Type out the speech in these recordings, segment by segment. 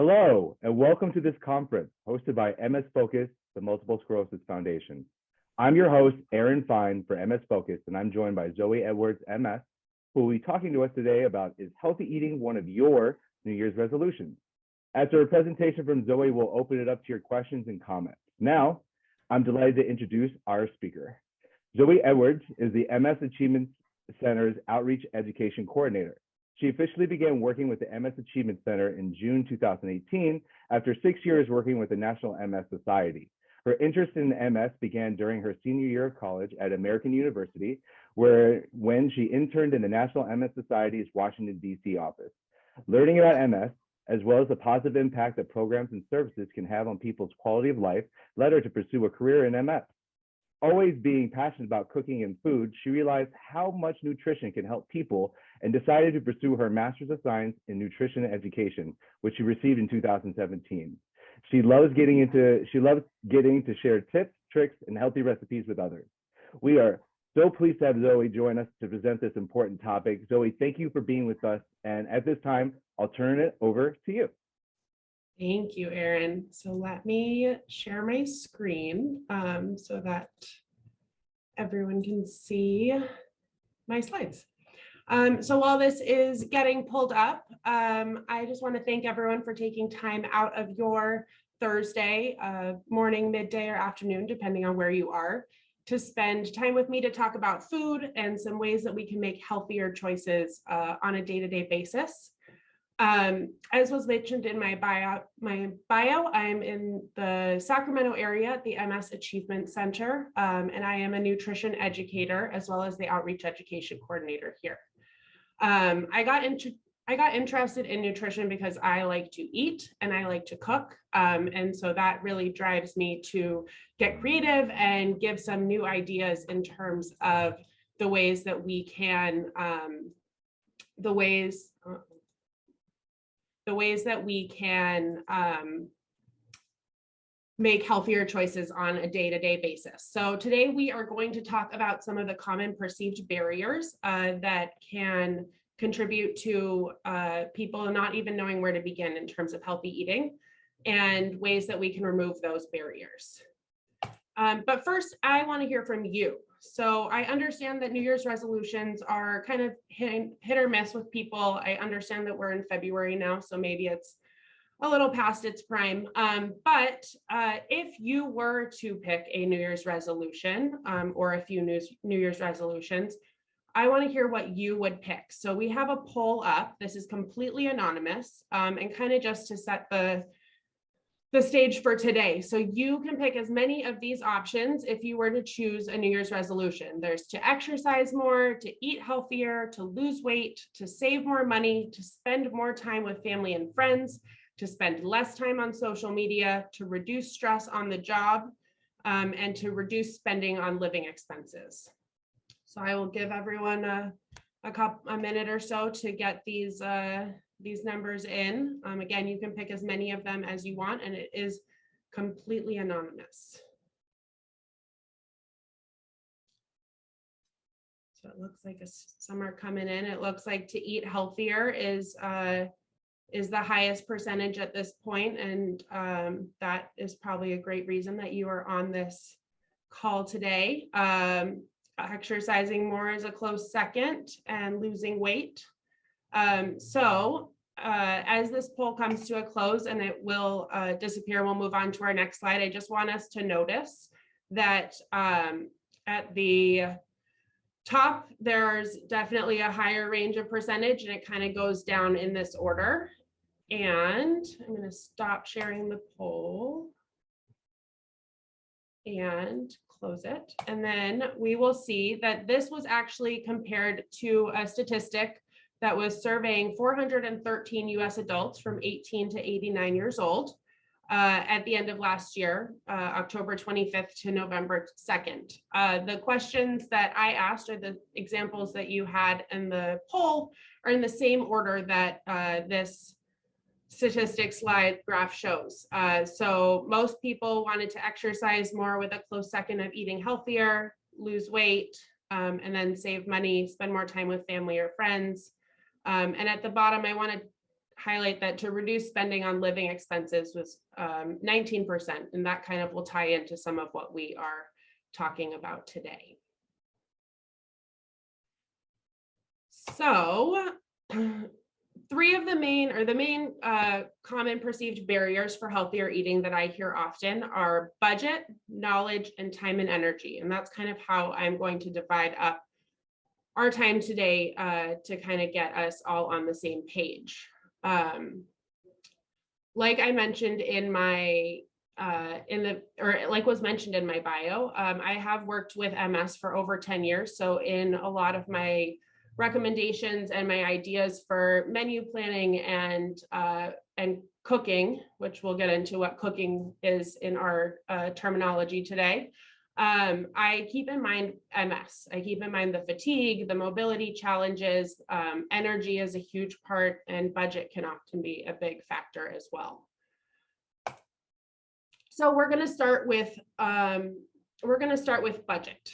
Hello, and welcome to this conference hosted by MS Focus, the Multiple Sclerosis Foundation. I'm your host, Aaron Fine for MS Focus, and I'm joined by Zoe Edwards, MS, who will be talking to us today about is healthy eating one of your New Year's resolutions? After a presentation from Zoe, we'll open it up to your questions and comments. Now, I'm delighted to introduce our speaker. Zoe Edwards is the MS Achievement Center's Outreach Education Coordinator. She officially began working with the MS Achievement Center in June 2018 after 6 years working with the National MS Society. Her interest in MS began during her senior year of college at American University, when she interned in the National MS Society's Washington, D.C. office. Learning about MS, as well as the positive impact that programs and services can have on people's quality of life, led her to pursue a career in MS. Always being passionate about cooking and food, she realized how much nutrition can help people and decided to pursue her Master's of Science in Nutrition Education, which she received in 2017. She loves getting to share tips, tricks, and healthy recipes with others. We are so pleased to have Zoe join us to present this important topic. Zoe, thank you for being with us. And at this time, I'll turn it over to you. Thank you, Aaron. So let me share my screen so that everyone can see my slides. So while this is getting pulled up, I just want to thank everyone for taking time out of your Thursday morning, midday, or afternoon, depending on where you are, to spend time with me to talk about food and some ways that we can make healthier choices on a day-to-day basis. As was mentioned in my bio, I'm in the Sacramento area at the MS Achievement Center, and I am a nutrition educator as well as the outreach education coordinator here. I got interested in nutrition because I like to eat and I like to cook, and so that really drives me to get creative and give some new ideas in terms of the ways that we can, make healthier choices on a day-to-day basis. So today we are going to talk about some of the common perceived barriers that can contribute to people not even knowing where to begin in terms of healthy eating and ways that we can remove those barriers. But first, I want to hear from you. So I understand that New Year's resolutions are kind of hit or miss with people. I understand that we're in February now, so maybe it's a little past its prime. But if you were to pick a New Year's resolution or a few New Year's resolutions, I want to hear what you would pick. So we have a poll up. This is completely anonymous and kind of just to set the stage for today. So you can pick as many of these options if you were to choose a New Year's resolution. There's to exercise more, to eat healthier, to lose weight, to save more money, to spend more time with family and friends, to spend less time on social media, to reduce stress on the job, and to reduce spending on living expenses. So I will give everyone a minute or so to get these numbers in. Again, you can pick as many of them as you want, and it is completely anonymous. So it looks like some are coming in. It looks like to eat healthier is the highest percentage at this point, and that is probably a great reason that you are on this call today. Exercising more is a close second, and losing weight. As this poll comes to a close and it will disappear, we'll move on to our next slide. I just want us to notice that at the top, there's definitely a higher range of percentage, and it kind of goes down in this order. And I'm going to stop sharing the poll and close it. And then we will see that this was actually compared to a statistic that was surveying 413 US adults from 18 to 89 years old at the end of last year, October 25th to November 2nd. The questions that I asked, or the examples that you had in the poll, are in the same order that this statistics slide graph shows. So most people wanted to exercise more, with a close second of eating healthier, lose weight, and then save money, spend more time with family or friends. And at the bottom, I want to highlight that to reduce spending on living expenses was 19%, and that kind of will tie into some of what we are talking about today. So three of the main common perceived barriers for healthier eating that I hear often are budget, knowledge, and time and energy. And that's kind of how I'm going to divide up our time today to kind of get us all on the same page. Like I mentioned in my like was mentioned in my bio, I have worked with MS for over 10 years. So in a lot of my recommendations and my ideas for menu planning and cooking, which we'll get into what cooking is in our terminology today, I keep in mind MS. I keep in mind the fatigue, the mobility challenges, energy is a huge part, and budget can often be a big factor as well. So we're going to start with budget.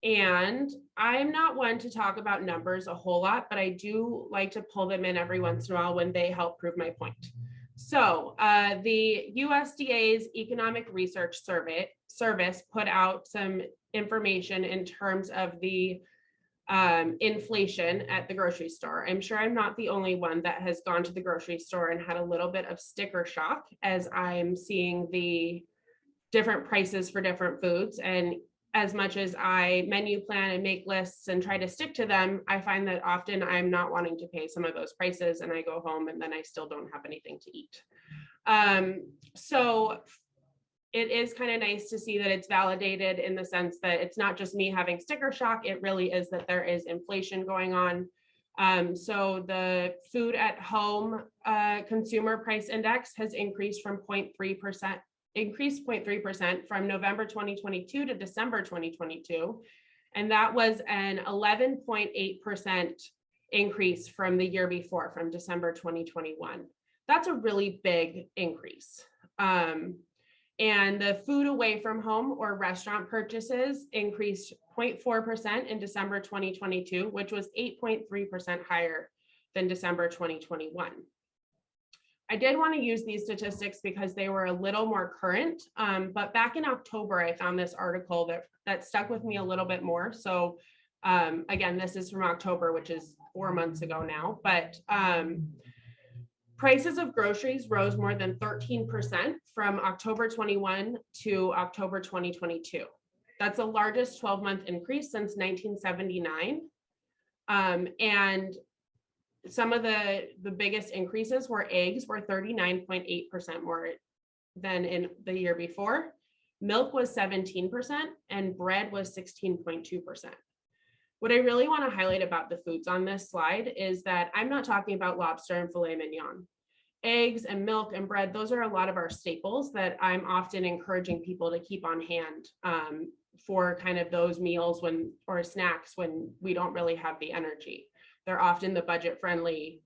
And I'm not one to talk about numbers a whole lot, but I do like to pull them in every once in a while when they help prove my point. So the USDA's Economic Research Service put out some information in terms of the inflation at the grocery store. I'm sure I'm not the only one that has gone to the grocery store and had a little bit of sticker shock as I'm seeing the different prices for different foods. And as much as I menu plan and make lists and try to stick to them, I find that often I'm not wanting to pay some of those prices, and I go home and then I still don't have anything to eat. So it is kind of nice to see that it's validated in the sense that it's not just me having sticker shock, it really is that there is inflation going on. So the food at home consumer price index has increased from 0.3%. Increased 0.3% from November 2022 to December 2022. And that was an 11.8% increase from the year before, from December 2021. That's a really big increase. And the food away from home or restaurant purchases increased 0.4% in December 2022, which was 8.3% higher than December 2021. I did want to use these statistics because they were a little more current, but back in October, I found this article that stuck with me a little bit more. So again, this is from October, which is 4 months ago now, but prices of groceries rose more than 13% from October 21 to October 2022. That's the largest 12-month increase since 1979. And some of the biggest increases were eggs were 39.8% more than in the year before. Milk was 17% and bread was 16.2%. What I really want to highlight about the foods on this slide is that I'm not talking about lobster and filet mignon. Eggs and milk and bread, those are a lot of our staples that I'm often encouraging people to keep on hand for kind of those meals or snacks when we don't really have the energy. They're often the budget-friendly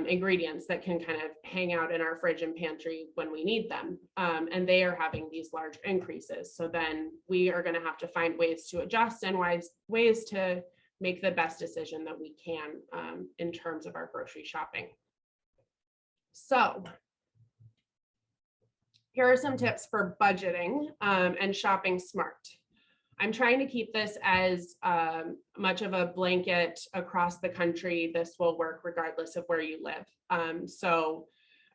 ingredients that can kind of hang out in our fridge and pantry when we need them. And they are having these large increases. So then we are going to have to find ways to adjust and ways to make the best decision that we can in terms of our grocery shopping. So here are some tips for budgeting and shopping smart. I'm trying to keep this as much of a blanket across the country. This will work regardless of where you live. So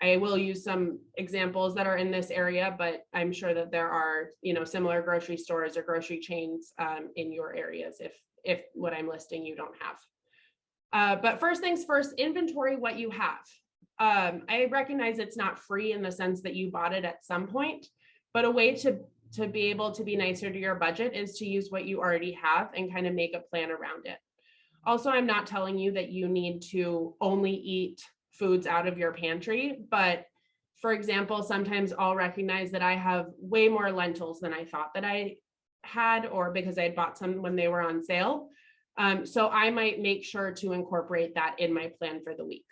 I will use some examples that are in this area, but I'm sure that there are, similar grocery stores or grocery chains in your areas if what I'm listing you don't have. But first things first, inventory what you have. I recognize it's not free in the sense that you bought it at some point, but a way to be able to be nicer to your budget is to use what you already have and kind of make a plan around it. Also, I'm not telling you that you need to only eat foods out of your pantry, but for example, sometimes I'll recognize that I have way more lentils than I thought that I had, or because I had bought some when they were on sale. So I might make sure to incorporate that in my plan for the week.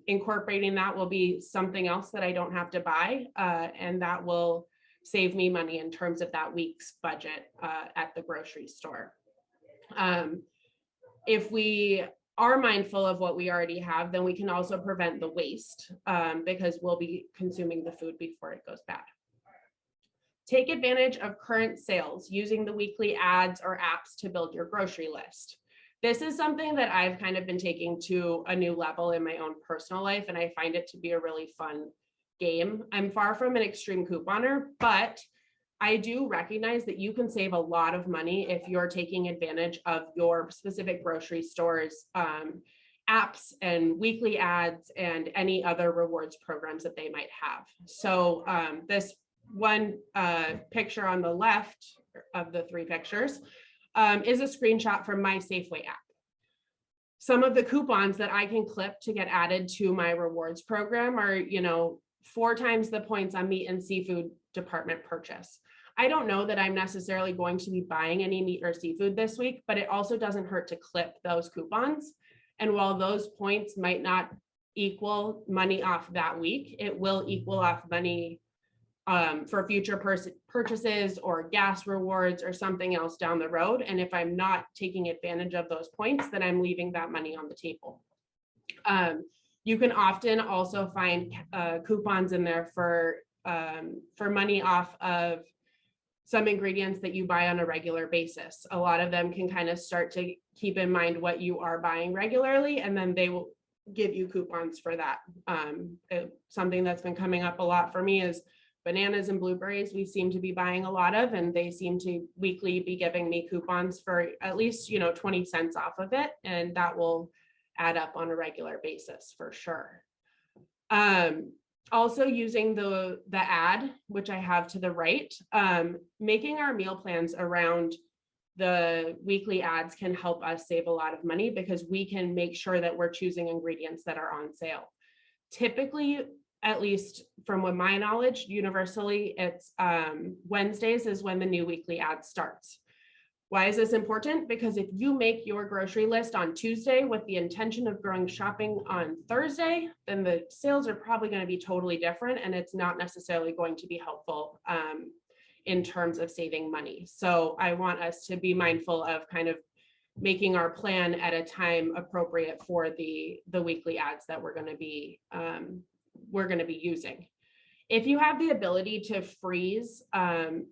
Incorporating that will be something else that I don't have to buy, and that will save me money in terms of that week's budget at the grocery store. If we are mindful of what we already have, then we can also prevent the waste because we'll be consuming the food before it goes bad. Take advantage of current sales using the weekly ads or apps to build your grocery list. This is something that I've kind of been taking to a new level in my own personal life, and I find it to be a really fun game. I'm far from an extreme couponer, but I do recognize that you can save a lot of money if you're taking advantage of your specific grocery store's apps and weekly ads and any other rewards programs that they might have. So this one picture on the left of the three pictures is a screenshot from my Safeway app. Some of the coupons that I can clip to get added to my rewards program are, 4 times the points on meat and seafood department purchase. I don't know that I'm necessarily going to be buying any meat or seafood this week, but it also doesn't hurt to clip those coupons. And while those points might not equal money off that week, it will equal off money for future purchases or gas rewards or something else down the road. And if I'm not taking advantage of those points, then I'm leaving that money on the table. You can often also find coupons in there for money off of some ingredients that you buy on a regular basis. A lot of them can kind of start to keep in mind what you are buying regularly, and then they will give you coupons for that. Something that's been coming up a lot for me is bananas and blueberries. We seem to be buying a lot of, and they seem to weekly be giving me coupons for at least 20 cents off of it, and that will add up on a regular basis for sure. Also using the ad, which I have to the right, making our meal plans around the weekly ads can help us save a lot of money because we can make sure that we're choosing ingredients that are on sale. Typically, at least from what my knowledge, universally, it's Wednesdays is when the new weekly ad starts. Why is this important? Because if you make your grocery list on Tuesday with the intention of going shopping on Thursday, then the sales are probably going to be totally different, and it's not necessarily going to be helpful in terms of saving money. So I want us to be mindful of kind of making our plan at a time appropriate for the weekly ads that we're going to be using. If you have the ability to freeze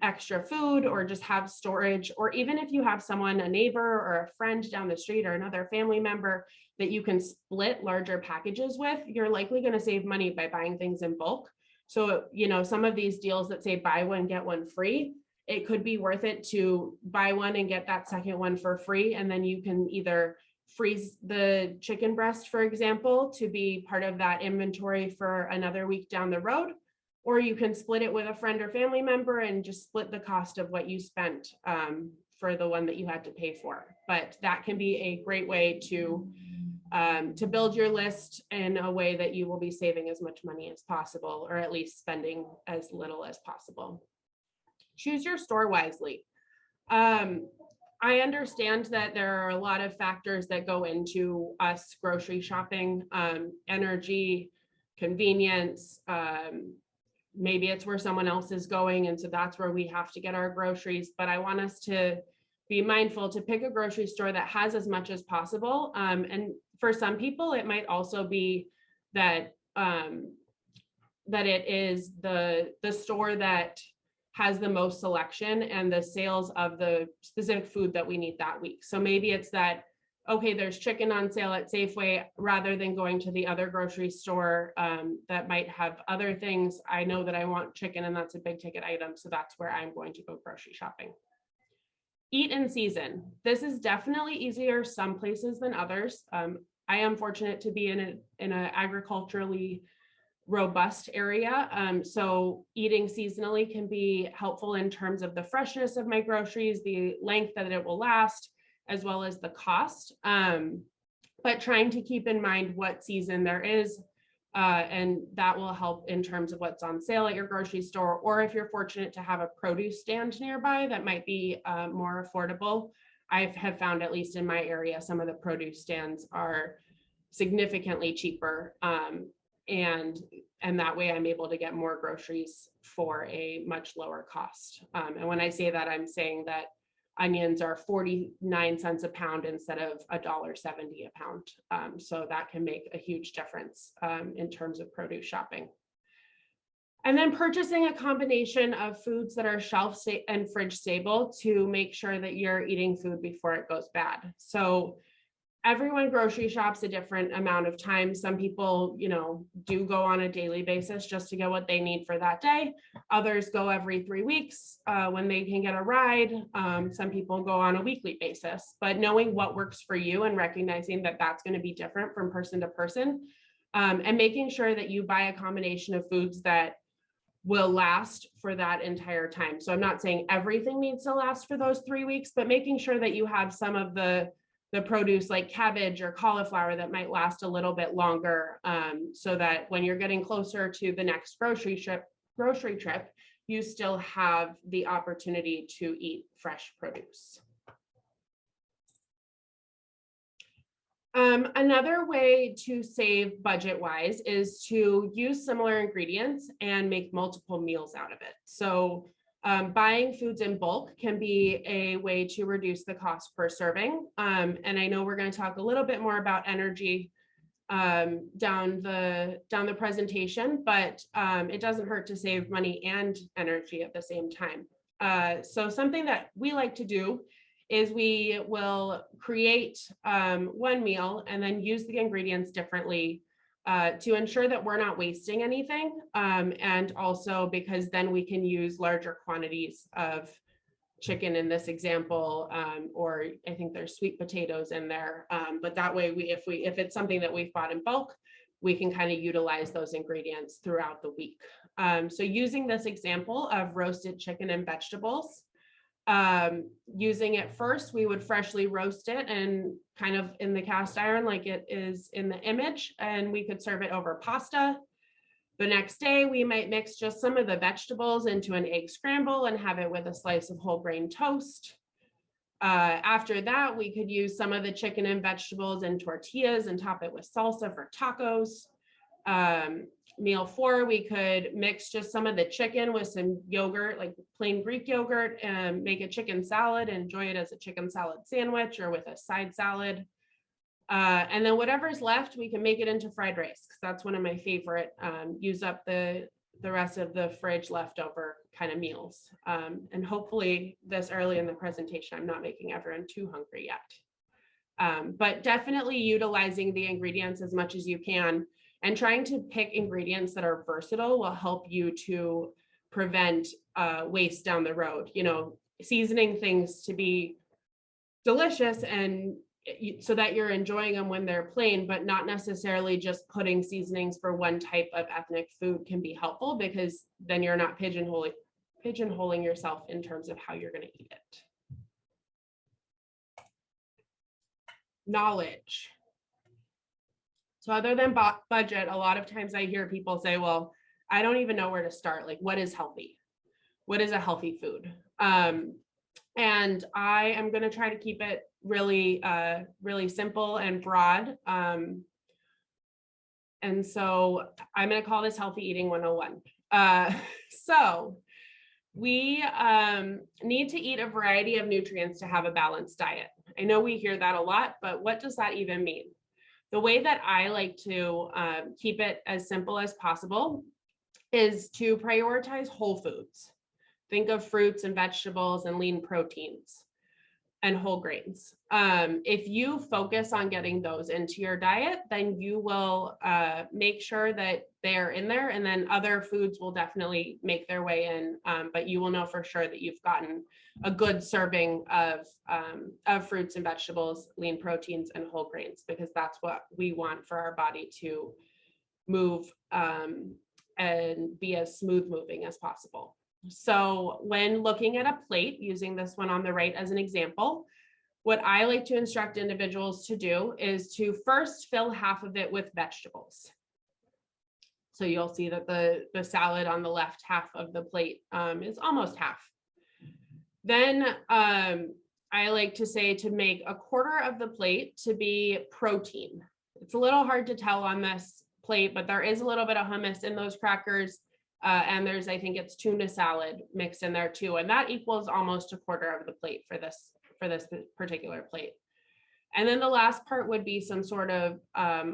extra food or just have storage, or even if you have someone, a neighbor or a friend down the street or another family member that you can split larger packages with, you're likely going to save money by buying things in bulk. So, some of these deals that say buy one, get one free, it could be worth it to buy one and get that second one for free. And then you can either freeze the chicken breast, for example, to be part of that inventory for another week down the road. Or you can split it with a friend or family member and just split the cost of what you spent for the one that you had to pay for. But that can be a great way to build your list in a way that you will be saving as much money as possible, or at least spending as little as possible. Choose your store wisely. I understand that there are a lot of factors that go into us grocery shopping, energy, convenience, maybe it's where someone else is going, and so that's where we have to get our groceries. But I want us to be mindful to pick a grocery store that has as much as possible. And for some people, it might also be that it is the store that has the most selection and the sales of the specific food that we need that week. So maybe it's that, okay, there's chicken on sale at Safeway, rather than going to the other grocery store that might have other things. I know that I want chicken, and that's a big ticket item, so that's where I'm going to go grocery shopping. Eat in season. This is definitely easier some places than others. I am fortunate to be in an agriculturally robust area, so eating seasonally can be helpful in terms of the freshness of my groceries, the length that it will last, as well as the cost, but trying to keep in mind what season there is, and that will help in terms of what's on sale at your grocery store, or if you're fortunate to have a produce stand nearby that might be more affordable. I have found, at least in my area, some of the produce stands are significantly cheaper, and that way I'm able to get more groceries for a much lower cost. And when I say that, I'm saying that onions are 49 cents a pound instead of $1.70 a pound. So that can make a huge difference in terms of produce shopping. And then purchasing a combination of foods that are shelf and fridge stable to make sure that you're eating food before it goes bad. So everyone grocery shops a different amount of time. Some people, do go on a daily basis just to get what they need for that day. Others go every 3 weeks when they can get a ride. Some people go on a weekly basis, but knowing what works for you and recognizing that that's going to be different from person to person, and making sure that you buy a combination of foods that will last for that entire time. So I'm not saying everything needs to last for those 3 weeks, but making sure that you have some of the produce like cabbage or cauliflower that might last a little bit longer, so that when you're getting closer to the next grocery trip, you still have the opportunity to eat fresh produce. Another way to save budget-wise is to use similar ingredients and make multiple meals out of it. So buying foods in bulk can be a way to reduce the cost per serving. And I know we're going to talk a little bit more about energy down the presentation, but it doesn't hurt to save money and energy at the same time. So something that we like to do is we will create one meal and then use the ingredients differently to ensure that we're not wasting anything. And also because then we can use larger quantities of chicken in this example, or I think there's sweet potatoes in there. But that way, if it's something that we've bought in bulk, we can kind of utilize those ingredients throughout the week. So using this example of roasted chicken and vegetables, using it first, we would freshly roast it and kind of in the cast iron like it is in the image, and we could serve it over pasta. The next day, we might mix just some of the vegetables into an egg scramble and have it with a slice of whole grain toast. After that, we could use some of the chicken and vegetables in tortillas and top it with salsa for tacos. Meal 4, we could mix just some of the chicken with some yogurt, like plain Greek yogurt, and make a chicken salad and enjoy it as a chicken salad sandwich or with a side salad. And then whatever's left, we can make it into fried rice, because that's one of my favorite, use up the rest of the fridge leftover kind of meals. And hopefully this early in the presentation, I'm not making everyone too hungry yet. But definitely utilizing the ingredients as much as you can, and trying to pick ingredients that are versatile will help you to prevent waste down the road. Seasoning things to be delicious and so that you're enjoying them when they're plain, but not necessarily just putting seasonings for one type of ethnic food can be helpful, because then you're not pigeonholing yourself in terms of how you're going to eat it. Knowledge. So other than budget, a lot of times I hear people say, well, I don't even know where to start. Like, what is healthy? What is a healthy food? And I am going to try to keep it really, really simple and broad. And so I'm going to call this Healthy Eating 101. So we need to eat a variety of nutrients to have a balanced diet. I know we hear that a lot, but what does that even mean? The way that I like to keep it as simple as possible is to prioritize whole foods. Think of fruits and vegetables and lean proteins and whole grains. If you focus on getting those into your diet, then you will make sure that they're in there, and then other foods will definitely make their way in, but you will know for sure that you've gotten a good serving of fruits and vegetables, lean proteins, and whole grains, because that's what we want for our body to move and be as smooth moving as possible. So when looking at a plate, using this one on the right as an example, what I like to instruct individuals to do is to first fill half of it with vegetables. So you'll see that the salad on the left half of the plate is almost half. Then I like to say to make a quarter of the plate to be protein. It's a little hard to tell on this plate, but there is a little bit of hummus in those crackers. And there's, I think it's tuna salad mixed in there too. And that equals almost a quarter of the plate for this particular plate. And then the last part would be some sort of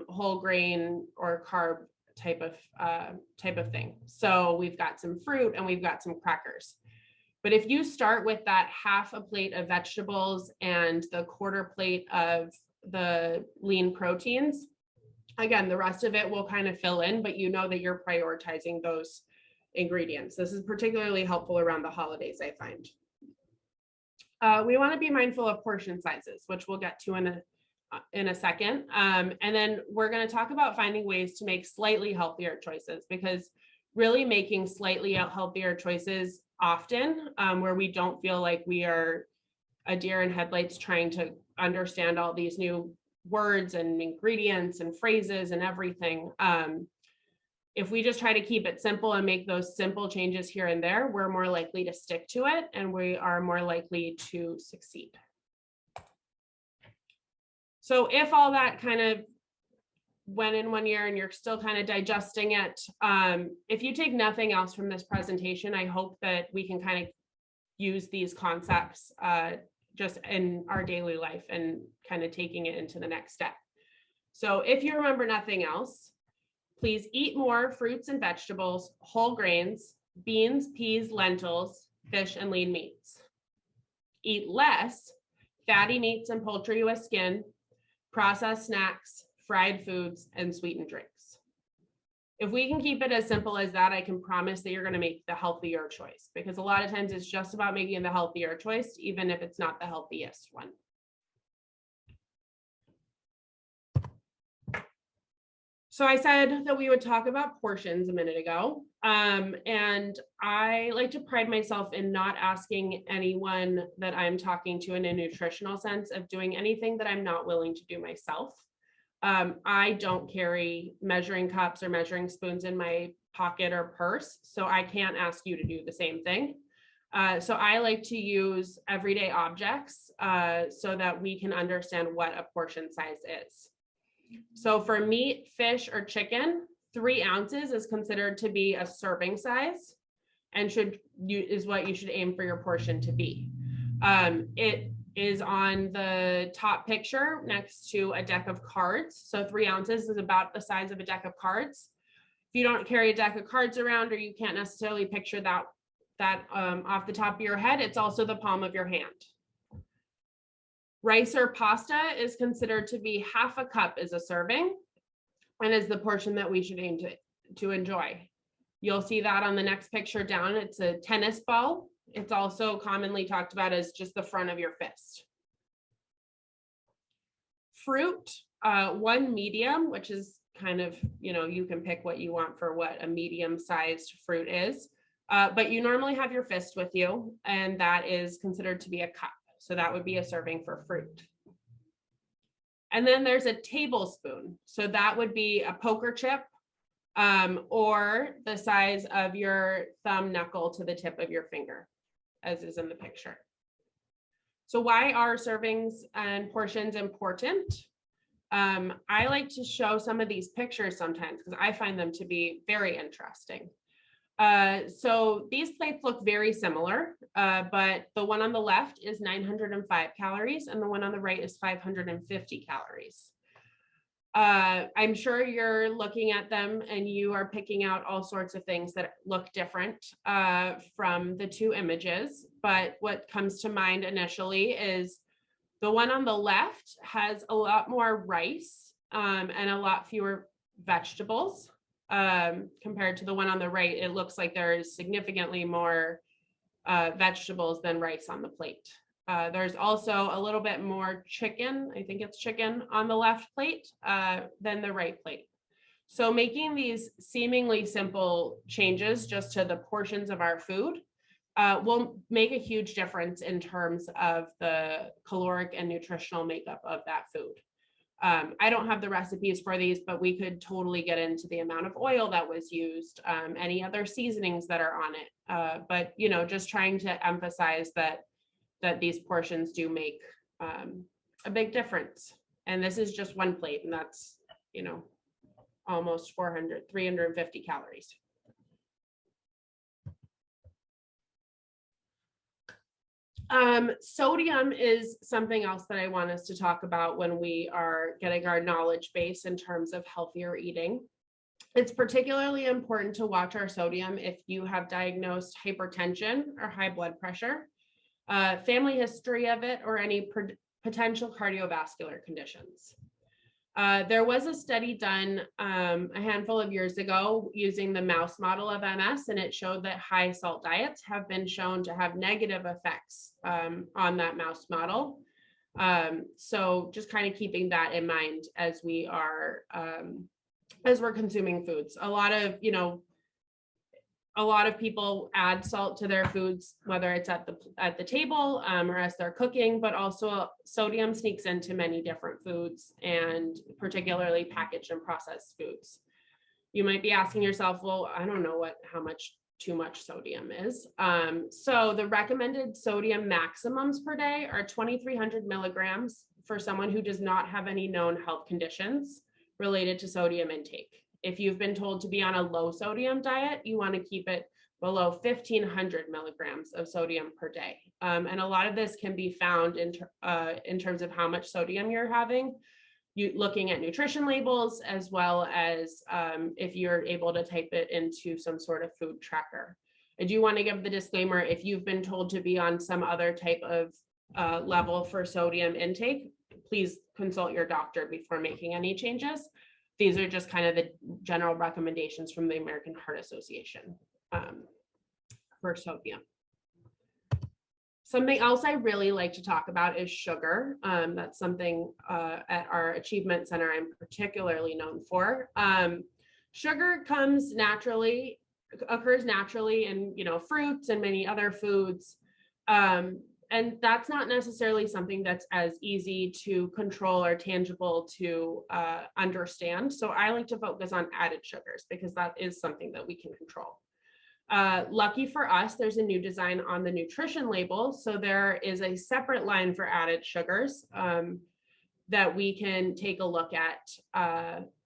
whole grain or carb type of thing. So we've got some fruit and we've got some crackers. But if you start with that half a plate of vegetables and the quarter plate of the lean proteins, again, the rest of it will kind of fill in, but you know that you're prioritizing those ingredients. This is particularly helpful around the holidays, I find. We want to be mindful of portion sizes, which we'll get to in a second. And then we're going to talk about finding ways to make slightly healthier choices, because really making slightly healthier choices often, where we don't feel like we are a deer in headlights trying to understand all these new words and ingredients and phrases and everything. If we just try to keep it simple and make those simple changes here and there, we're more likely to stick to it and we are more likely to succeed. So if all that kind of went in 1 year and you're still kind of digesting it, if you take nothing else from this presentation, I hope that we can kind of use these concepts just in our daily life and kind of taking it into the next step. So if you remember nothing else, please eat more fruits and vegetables, whole grains, beans, peas, lentils, fish, and lean meats. Eat less fatty meats and poultry with skin, processed snacks, fried foods, and sweetened drinks. If we can keep it as simple as that, I can promise that you're going to make the healthier choice, because a lot of times it's just about making the healthier choice, even if it's not the healthiest one. So I said that we would talk about portions a minute ago, and I like to pride myself in not asking anyone that I'm talking to in a nutritional sense of doing anything that I'm not willing to do myself. I don't carry measuring cups or measuring spoons in my pocket or purse, so I can't ask you to do the same thing. So I like to use everyday objects so that we can understand what a portion size is. So for meat, fish, or chicken, 3 ounces is considered to be a serving size and is what you should aim for your portion to be. It is on the top picture next to a deck of cards. So 3 ounces is about the size of a deck of cards. If you don't carry a deck of cards around, or you can't necessarily picture that off the top of your head, it's also the palm of your hand. Rice or pasta is considered to be half a cup is a serving and is the portion that we should aim to enjoy. You'll see that on the next picture down. It's a tennis ball. It's also commonly talked about as just the front of your fist. Fruit, 1 medium, which is kind of, you can pick what you want for what a medium-sized fruit is, but you normally have your fist with you, and that is considered to be a cup. So that would be a serving for fruit. And then there's a tablespoon. So that would be a poker chip or the size of your thumb knuckle to the tip of your finger, as is in the picture. So why are servings and portions important? I like to show some of these pictures sometimes because I find them to be very interesting. So these plates look very similar, but the one on the left is 905 calories and the one on the right is 550 calories. I'm sure you're looking at them and you are picking out all sorts of things that look different from the 2 images, but what comes to mind initially is the one on the left has a lot more rice and a lot fewer vegetables. Compared to the one on the right, it looks like there's significantly more vegetables than rice on the plate. There's also a little bit more chicken, I think it's chicken, on the left plate than the right plate. So making these seemingly simple changes just to the portions of our food will make a huge difference in terms of the caloric and nutritional makeup of that food. I don't have the recipes for these, but we could totally get into the amount of oil that was used, any other seasonings that are on it. But, just trying to emphasize that these portions do make a big difference. And this is just 1 plate, and that's, almost 350 calories. Sodium is something else that I want us to talk about when we are getting our knowledge base in terms of healthier eating. It's particularly important to watch our sodium if you have diagnosed hypertension or high blood pressure, family history of it, or any potential cardiovascular conditions. There was a study done a handful of years ago using the mouse model of MS, and it showed that high salt diets have been shown to have negative effects on that mouse model. So just kind of keeping that in mind as we are as we're consuming foods. A lot of people add salt to their foods, whether it's at the table or as they're cooking, but also sodium sneaks into many different foods, and particularly packaged and processed foods. You might be asking yourself, well, I don't know how much too much sodium is. So the recommended sodium maximums per day are 2,300 milligrams for someone who does not have any known health conditions related to sodium intake. If you've been told to be on a low sodium diet, you want to keep it below 1,500 milligrams of sodium per day. And a lot of this can be found in terms of how much sodium you're having, looking at nutrition labels, as well as if you're able to type it into some sort of food tracker. I do want to give the disclaimer, if you've been told to be on some other type of level for sodium intake, please consult your doctor before making any changes. These are just kind of the general recommendations from the American Heart Association for sodium. Something else I really like to talk about is sugar. That's something at our Achievement Center I'm particularly known for. Sugar occurs naturally in fruits and many other foods. And that's not necessarily something that's as easy to control or tangible to understand. So I like to focus on added sugars because that is something that we can control. Lucky for us, there's a new design on the nutrition label. So there is a separate line for added sugars that we can take a look at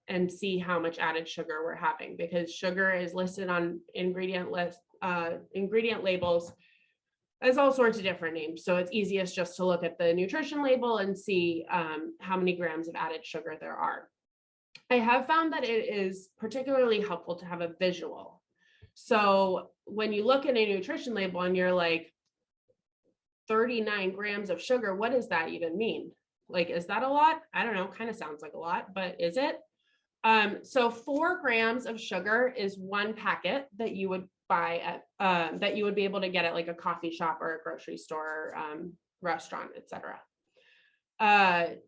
and see how much added sugar we're having, because sugar is listed on ingredient labels as all sorts of different names. So it's easiest just to look at the nutrition label and see how many grams of added sugar there are. I have found that it is particularly helpful to have a visual. So when you look at a nutrition label and you're like, 39 grams of sugar, what does that even mean? Like, is that a lot? I don't know, kind of sounds like a lot, but is it? So 4 grams of sugar is one packet that you would buy at that you would be able to get at like a coffee shop or a grocery store, restaurant, etc. I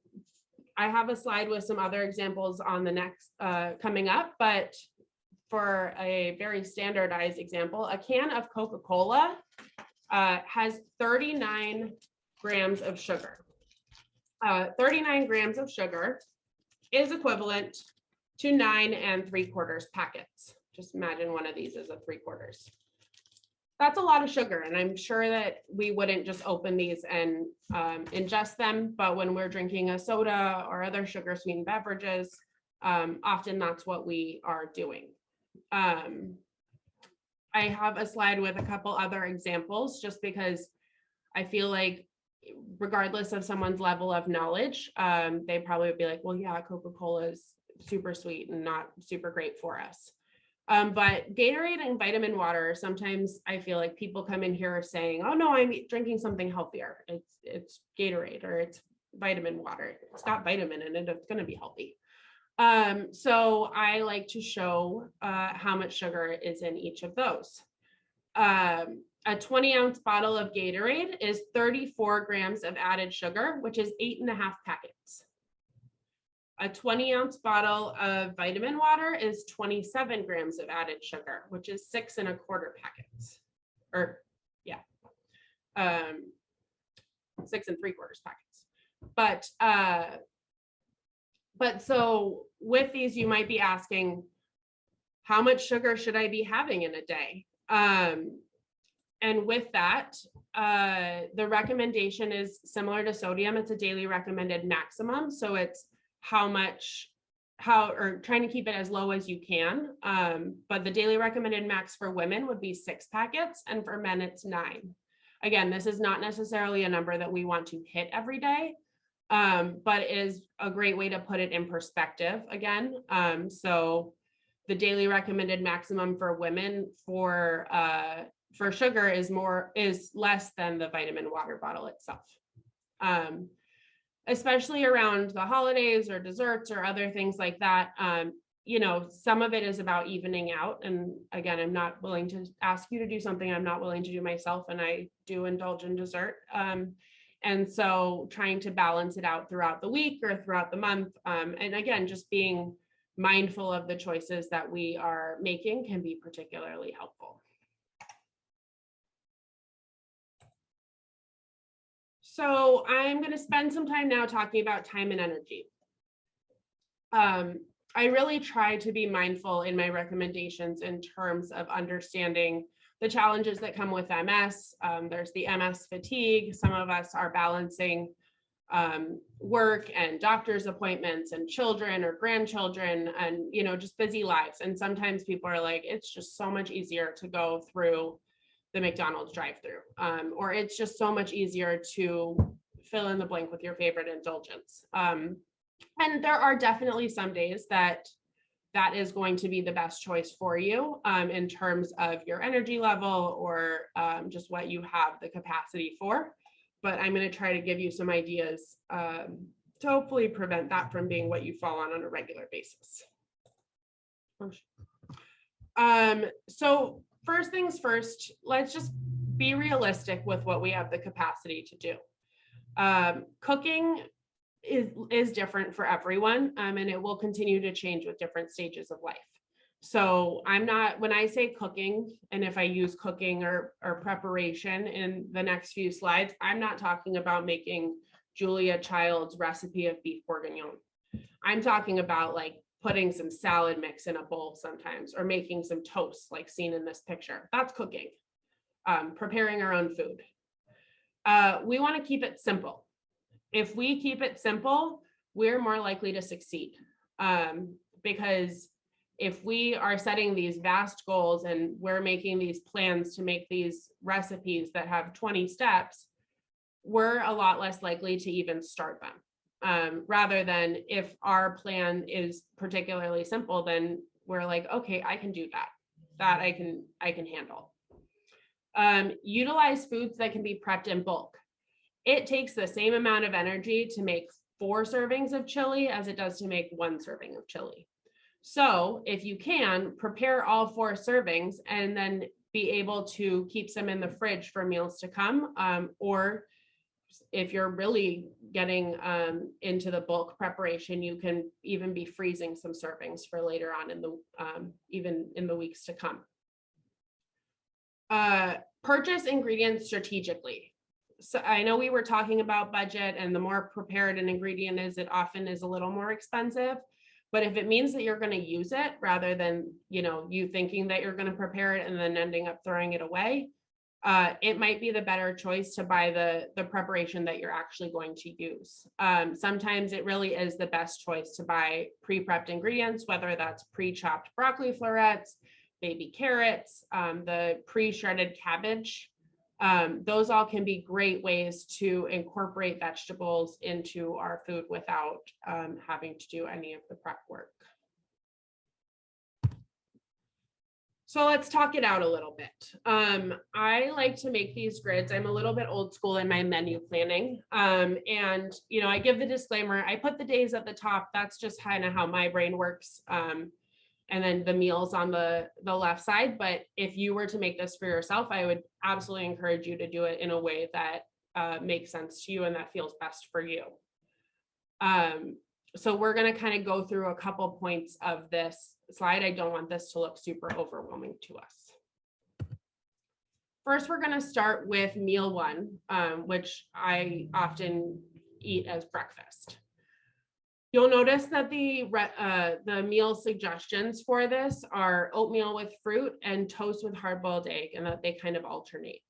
have a slide with some other examples on the next coming up, but for a very standardized example, a can of Coca-Cola has 39 grams of sugar. 39 grams of sugar is equivalent to 9 3/4 packets. Just imagine one of these is a 3/4. That's a lot of sugar, and I'm sure that we wouldn't just open these and ingest them, but when we're drinking a soda or other sugar sweetened beverages, often that's what we are doing. I have a slide with a couple other examples just because I feel like regardless of someone's level of knowledge, they probably would be like, well, yeah, Coca-Cola is super sweet and not super great for us. But Gatorade and vitamin water, sometimes I feel like people come in here saying, oh no, I'm drinking something healthier. It's Gatorade or it's vitamin water. It's got vitamin in it, it's going to be healthy. So I like to show how much sugar is in each of those. A 20-ounce bottle of Gatorade is 34 grams of added sugar, which is 8.5 packets. A 20-ounce bottle of vitamin water is 27 grams of added sugar, which is 6 1/4 packets. Or yeah, 6 3/4 packets. But so with these, you might be asking, how much sugar should I be having in a day? And with that, the recommendation is similar to sodium. It's a daily recommended maximum. So it's or trying to keep it as low as you can. But the daily recommended max for women would be 6 packets, and for men it's 9. Again, this is not necessarily a number that we want to hit every day, but is a great way to put it in perspective again. So the daily recommended maximum for women for sugar is less than the vitamin water bottle itself. Especially around the holidays or desserts or other things like that. You know, some of it is about evening out. And again, I'm not willing to ask you to do something I'm not willing to do myself, and I do indulge in dessert. And so trying to balance it out throughout the week or throughout the month. And again, just being mindful of the choices that we are making can be particularly helpful. So I'm going to spend some time now talking about time and energy. I really try to be mindful in my recommendations in terms of understanding the challenges that come with MS. There's the MS fatigue. Some of us are balancing work and doctor's appointments and children or grandchildren and, you know, just busy lives. And sometimes people are like, it's just so much easier to go through the McDonald's drive-through, or it's just so much easier to fill in the blank with your favorite indulgence. And there are definitely some days that is going to be the best choice for you in terms of your energy level or just what you have the capacity for. But I'm going to try to give you some ideas to hopefully prevent that from being what you fall on a regular basis. So first things first, let's just be realistic with what we have the capacity to do. Cooking is different for everyone, and it will continue to change with different stages of life. So when I say cooking, and if I use cooking or preparation in the next few slides, I'm not talking about making Julia Child's recipe of beef bourguignon. I'm talking about like putting some salad mix in a bowl sometimes, or making some toast like seen in this picture. That's cooking. Preparing our own food. We want to keep it simple. If we keep it simple, we're more likely to succeed. Because if we are setting these vast goals and we're making these plans to make these recipes that have 20 steps, we're a lot less likely to even start them. Rather than if our plan is particularly simple, then we're like, okay, I can do that. That I can handle. Utilize foods that can be prepped in bulk. It takes the same amount of energy to make 4 servings of chili as it does to make 1 serving of chili. So if you can, prepare all 4 servings and then be able to keep some in the fridge for meals to come. Or if you're really getting into the bulk preparation, you can even be freezing some servings for later on in the even in the weeks to come. Purchase ingredients strategically. So I know we were talking about budget, and the more prepared an ingredient is, it often is a little more expensive. But if it means that you're going to use it rather than, you know, you thinking that you're going to prepare it and then ending up throwing it away, it might be the better choice to buy the preparation that you're actually going to use. Sometimes it really is the best choice to buy pre-prepped ingredients, whether that's pre-chopped broccoli florets, baby carrots, the pre-shredded cabbage. Those all can be great ways to incorporate vegetables into our food without having to do any of the prep work. So let's talk it out a little bit. I like to make these grids. I'm a little bit old school in my menu planning. And, you know, I give the disclaimer, I put the days at the top. That's just kind of how my brain works. And then the meals on the left side. But if you were to make this for yourself, I would absolutely encourage you to do it in a way that makes sense to you and that feels best for you. So we're going to kind of go through a couple points of this slide. I don't want this to look super overwhelming to us. First, we're going to start with meal 1, which I often eat as breakfast. You'll notice that the meal suggestions for this are oatmeal with fruit and toast with hard-boiled egg, and that they kind of alternate.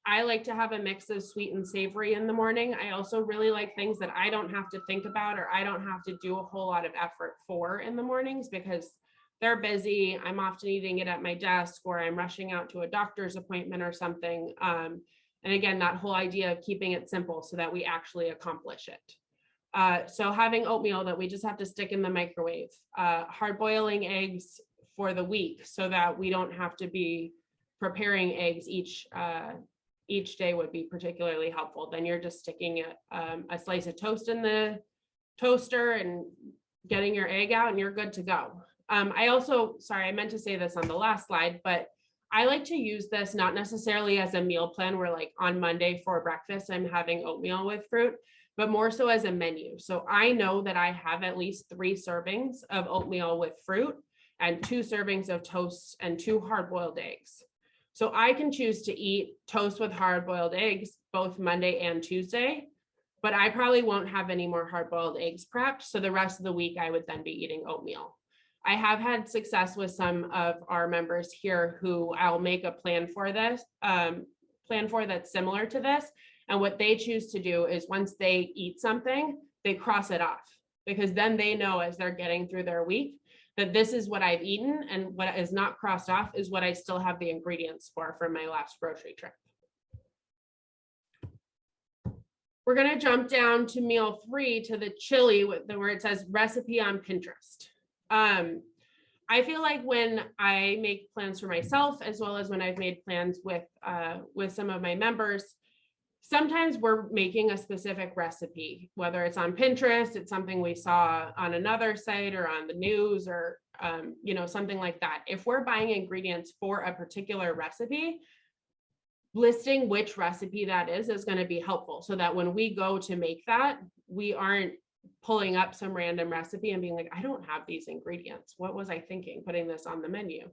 I like to have a mix of sweet and savory in the morning. I also really like things that I don't have to think about or I don't have to do a whole lot of effort for in the mornings, because they're busy. I'm often eating it at my desk, or I'm rushing out to a doctor's appointment or something. And again, that whole idea of keeping it simple so that we actually accomplish it. So having oatmeal that we just have to stick in the microwave, hard boiling eggs for the week so that we don't have to be preparing eggs each day would be particularly helpful. Then you're just sticking a slice of toast in the toaster and getting your egg out and you're good to go. Sorry, I meant to say this on the last slide, but I like to use this not necessarily as a meal plan where like on Monday for breakfast, I'm having oatmeal with fruit, but more so as a menu. So I know that I have at least 3 servings of oatmeal with fruit and 2 servings of toast and 2 hard-boiled eggs. So I can choose to eat toast with hard-boiled eggs both Monday and Tuesday, but I probably won't have any more hard-boiled eggs prepped. So the rest of the week, I would then be eating oatmeal. I have had success with some of our members here who I'll make a plan for that's similar to this. And what they choose to do is once they eat something, they cross it off, because then they know as they're getting through their week that this is what I've eaten, and what is not crossed off is what I still have the ingredients for from my last grocery trip. We're going to jump down to meal 3 to the chili where it says recipe on Pinterest. I feel like when I make plans for myself, as well as when I've made plans with some of my members, sometimes we're making a specific recipe, whether it's on Pinterest, it's something we saw on another site or on the news, or something like that. If we're buying ingredients for a particular recipe, listing which recipe that is going to be helpful, so that when we go to make that, we aren't pulling up some random recipe and being like, I don't have these ingredients. What was I thinking putting this on the menu?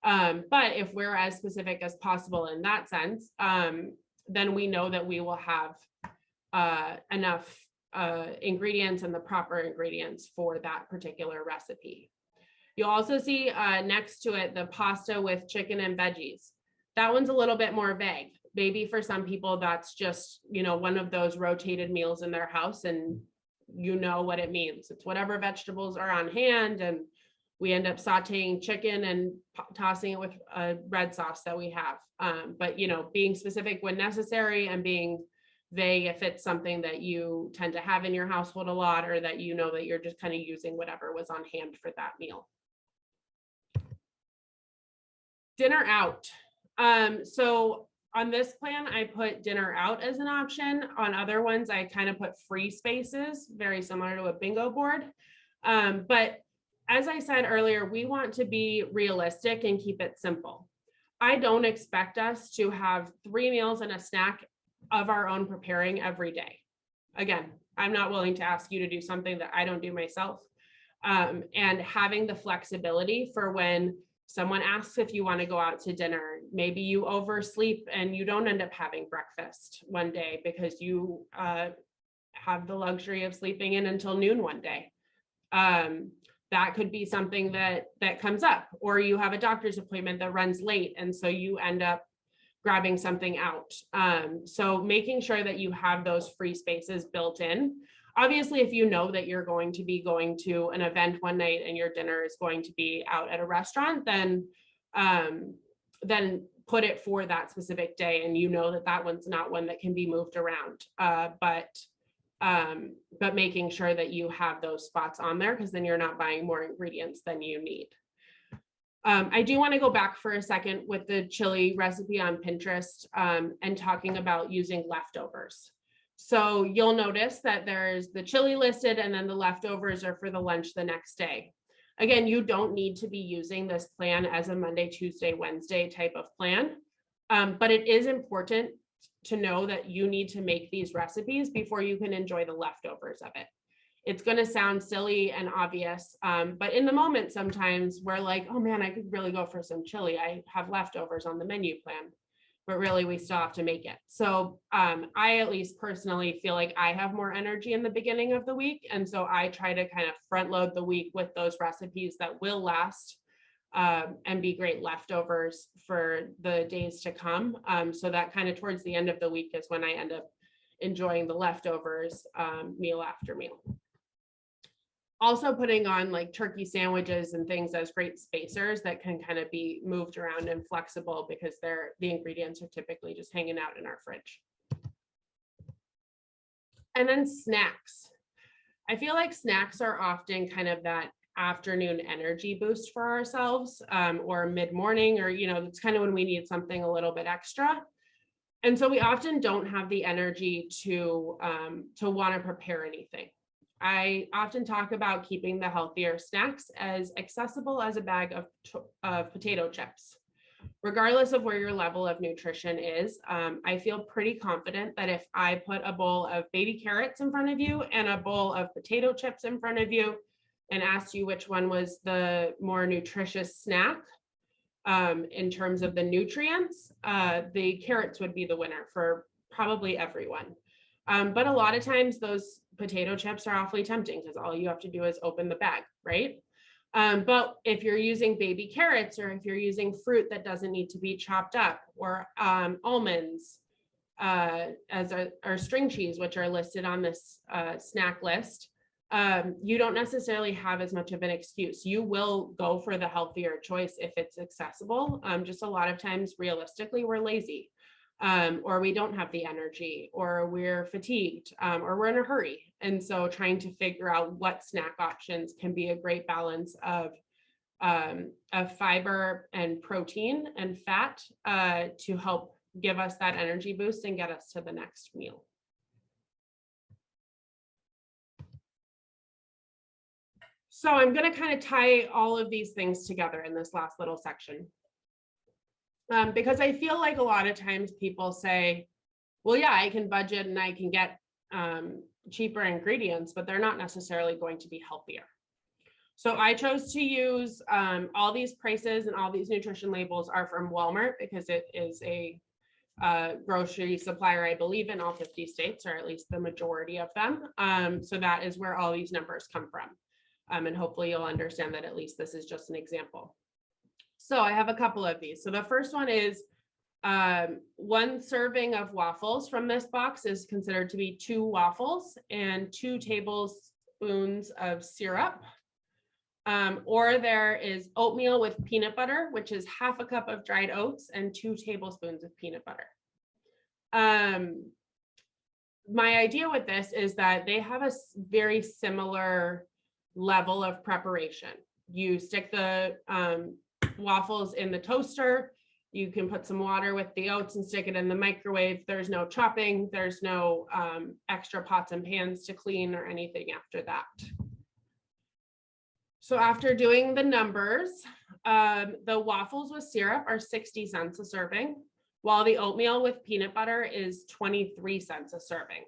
But if we're as specific as possible in that sense, then we know that we will have enough ingredients and the proper ingredients for that particular recipe. You'll also see next to it the pasta with chicken and veggies. That one's a little bit more vague. Maybe for some people that's just, one of those rotated meals in their house, and you know what it means. It's whatever vegetables are on hand, and we end up sauteing chicken and tossing it with a red sauce that we have. But being specific when necessary and being vague if it's something that you tend to have in your household a lot, or that that you're just kind of using whatever was on hand for that meal. Dinner out. So on this plan, I put dinner out as an option. On other ones, I kind of put free spaces, very similar to a bingo board. But as I said earlier, we want to be realistic and keep it simple. I don't expect us to have 3 meals and a snack of our own preparing every day. Again, I'm not willing to ask you to do something that I don't do myself. And having the flexibility for when someone asks if you want to go out to dinner, maybe you oversleep and you don't end up having breakfast one day because you have the luxury of sleeping in until noon one day. That could be something that comes up, or you have a doctor's appointment that runs late, and so you end up grabbing something out. So making sure that you have those free spaces built in. Obviously, if you know that you're going to be going to an event one night and your dinner is going to be out at a restaurant, then put it for that specific day, and that one's not one that can be moved around. But making sure that you have those spots on there, because then you're not buying more ingredients than you need. I do want to go back for a second with the chili recipe on Pinterest and talking about using leftovers. So you'll notice that there's the chili listed, and then the leftovers are for the lunch the next day. Again, you don't need to be using this plan as a Monday, Tuesday, Wednesday type of plan, but it is important to know that you need to make these recipes before you can enjoy the leftovers of it. It's going to sound silly and obvious, but in the moment, sometimes we're like, oh man, I could really go for some chili. I have leftovers on the menu plan, but really we still have to make it. So I at least personally feel like I have more energy in the beginning of the week. And so I try to kind of front load the week with those recipes that will last and be great leftovers for the days to come. So that kind of towards the end of the week is when I end up enjoying the leftovers meal after meal. Also putting on like turkey sandwiches and things as great spacers that can kind of be moved around and flexible because the ingredients are typically just hanging out in our fridge. And then snacks. I feel like snacks are often kind of that afternoon energy boost for ourselves, or mid-morning, or, it's kind of when we need something a little bit extra. And so we often don't have the energy to want to prepare anything. I often talk about keeping the healthier snacks as accessible as a bag of potato chips. Regardless of where your level of nutrition is, I feel pretty confident that if I put a bowl of baby carrots in front of you and a bowl of potato chips in front of you and asked you which one was the more nutritious snack, in terms of the nutrients, the carrots would be the winner for probably everyone. But a lot of times those potato chips are awfully tempting because all you have to do is open the bag, right? But if you're using baby carrots, or if you're using fruit that doesn't need to be chopped up, or almonds, as our string cheese, which are listed on this snack list, you don't necessarily have as much of an excuse. You will go for the healthier choice if it's accessible. Just a lot of times, realistically, we're lazy, or we don't have the energy, or we're fatigued, or we're in a hurry. And so trying to figure out what snack options can be a great balance of fiber and protein and fat to help give us that energy boost and get us to the next meal. So I'm going to kind of tie all of these things together in this last little section. Because I feel like a lot of times people say, well, yeah, I can budget and I can get cheaper ingredients, but they're not necessarily going to be healthier. So I chose to use all these prices, and all these nutrition labels are from Walmart because it is a grocery supplier, I believe, in all 50 states, or at least the majority of them. So that is where all these numbers come from. And hopefully you'll understand that at least this is just an example. So I have a couple of these. So the first one is 1 serving of waffles from this box is considered to be 2 waffles and 2 tablespoons of syrup. Or there is oatmeal with peanut butter, which is half a cup of dried oats and 2 tablespoons of peanut butter. My idea with this is that they have a very similar level of preparation. You stick the waffles in the toaster. You can put some water with the oats and stick it in the microwave. There's no chopping. There's no extra pots and pans to clean or anything after that. So after doing the numbers, the waffles with syrup are 60 cents a serving, while the oatmeal with peanut butter is 23 cents a serving.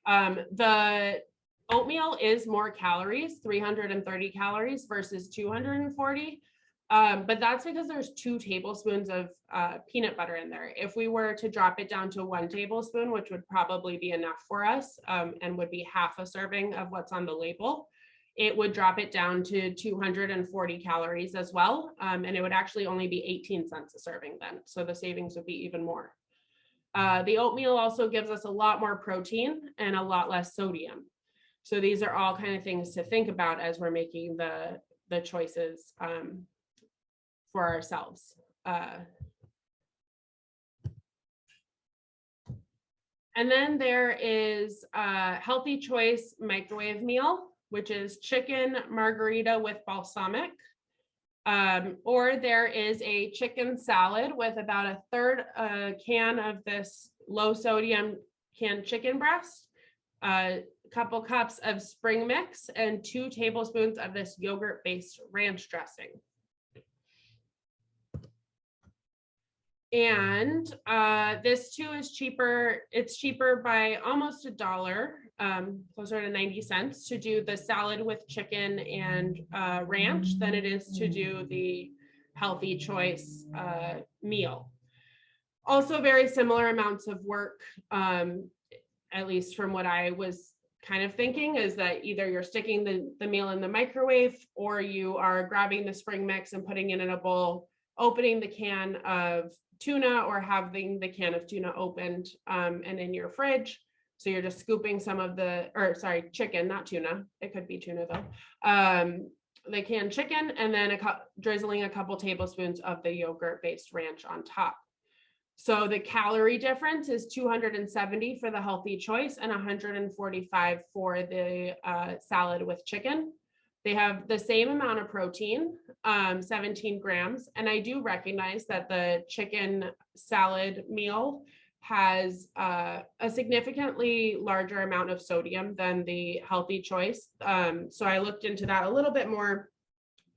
The oatmeal is more calories, 330 calories versus 240. But that's because there's 2 tablespoons of peanut butter in there. If we were to drop it down to 1 tablespoon, which would probably be enough for us, and would be half a serving of what's on the label, it would drop it down to 240 calories as well. And it would actually only be 18 cents a serving then. So the savings would be even more. The oatmeal also gives us a lot more protein and a lot less sodium. So these are all kind of things to think about as we're making the choices for ourselves. And then there is a healthy choice microwave meal, which is chicken margarita with balsamic. Or there is a chicken salad with about 1/3 can of this low sodium canned chicken breast, a couple cups of spring mix, and 2 tablespoons of this yogurt-based ranch dressing. And this too is cheaper. It's cheaper by almost $1, closer to 90 cents to do the salad with chicken and ranch than it is to do the healthy choice meal. Also very similar amounts of work, at least from what I was kind of thinking, is that either you're sticking the meal in the microwave, or you are grabbing the spring mix and putting it in a bowl, opening the can of tuna, or having the can of tuna opened and in your fridge, So you're just scooping some of chicken, not tuna. It could be tuna though. The canned chicken, and then drizzling a couple tablespoons of the yogurt-based ranch on top. So the calorie difference is 270 for the healthy choice and 145 for the salad with chicken. They have the same amount of protein, 17 grams. And I do recognize that the chicken salad meal has a significantly larger amount of sodium than the healthy choice. So I looked into that a little bit more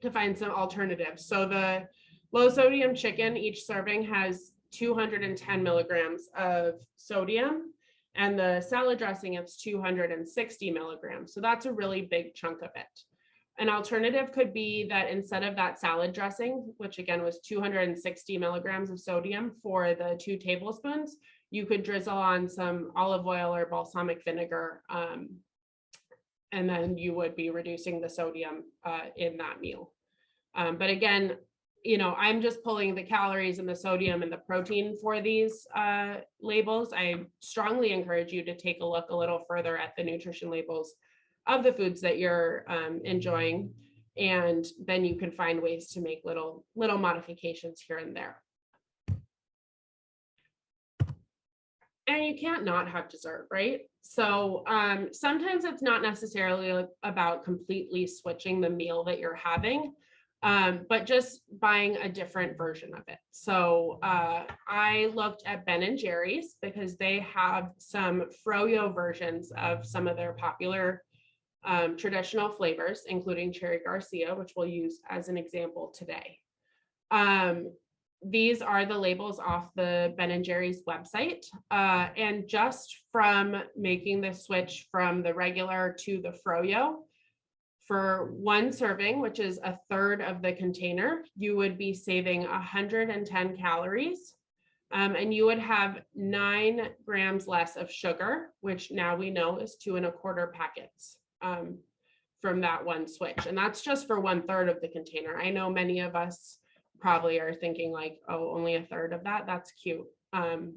to find some alternatives. So the low sodium chicken, each serving has 210 milligrams of sodium, and the salad dressing is 260 milligrams. So that's a really big chunk of it. An alternative could be that instead of that salad dressing, which again was 260 milligrams of sodium for the 2 tablespoons, you could drizzle on some olive oil or balsamic vinegar, and then you would be reducing the sodium in that meal. But again, I'm just pulling the calories and the sodium and the protein for these labels. I strongly encourage you to take a look a little further at the nutrition labels of the foods that you're enjoying, and then you can find ways to make little modifications here and there. And you can't not have dessert, right? So sometimes it's not necessarily about completely switching the meal that you're having, but just buying a different version of it. So I looked at Ben & Jerry's because they have some froyo versions of some of their popular traditional flavors, including Cherry Garcia, which we'll use as an example today. These are the labels off the Ben & Jerry's website. And just from making the switch from the regular to the froyo, for 1 serving, which is a third of the container, you would be saving 110 calories. And you would have 9 grams less of sugar, which now we know is 2 1/4 packets from that one switch. And that's just for 1/3 of the container. I know many of us probably are thinking like, oh, only a third of that. That's cute.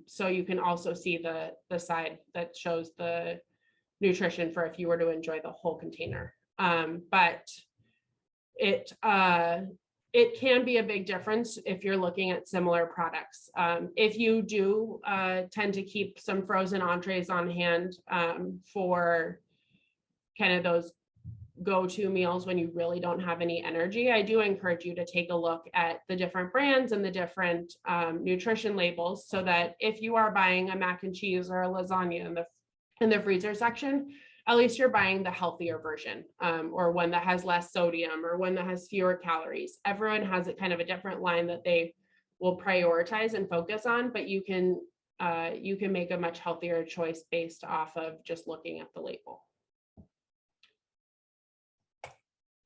So you can also see the side that shows the nutrition for if you were to enjoy the whole container. But it can be a big difference if you're looking at similar products. If you do tend to keep some frozen entrees on hand for kind of those go-to meals when you really don't have any energy, I do encourage you to take a look at the different brands and the different nutrition labels, so that if you are buying a mac and cheese or a lasagna in the freezer section, at least you're buying the healthier version, or one that has less sodium or one that has fewer calories. Everyone has a kind of a different line that they will prioritize and focus on, but you can make a much healthier choice based off of just looking at the label.